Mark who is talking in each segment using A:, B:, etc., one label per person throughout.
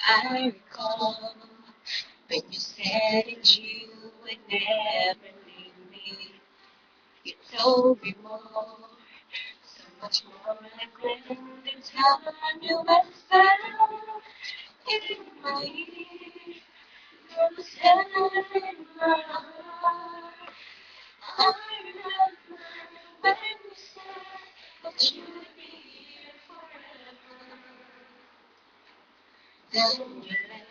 A: I recall when you said that you would never leave me. You told me more, so much more than the time you whispered in my ear. You said in my heart. I remember when you said that you would be here forever. Then you left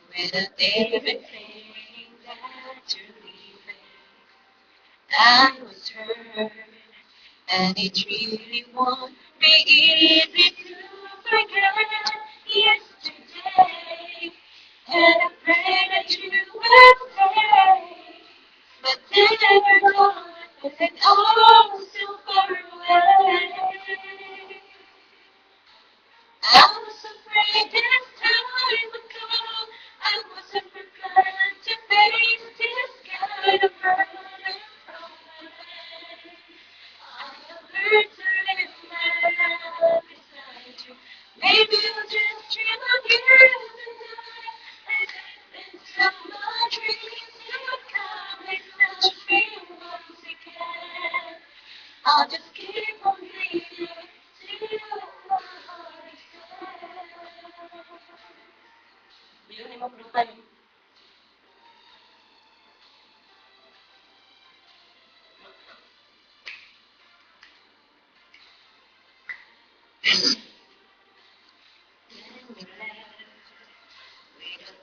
A: without even saying that you're leaving. I was hurt, and it really won't be easy to forget yesterday. And I pray that you will stay, but then you're gone, and all so far away. I was afraid this time would come. I wasn't prepared to face this kind of burden from my head. I have learned to live my life beside you. Maybe I'll just dream of you tonight. And step into my dreams. You would come and touch me once again. I'll just keep on bleeding till my heart is dead. Yun yung mapulutan.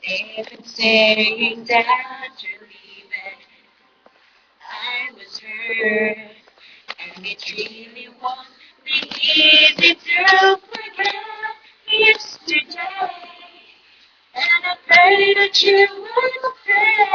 A: Even saying that you're leaving, I was hurt, and it really won't be easy to forget yesterday. And I pray that you will stay.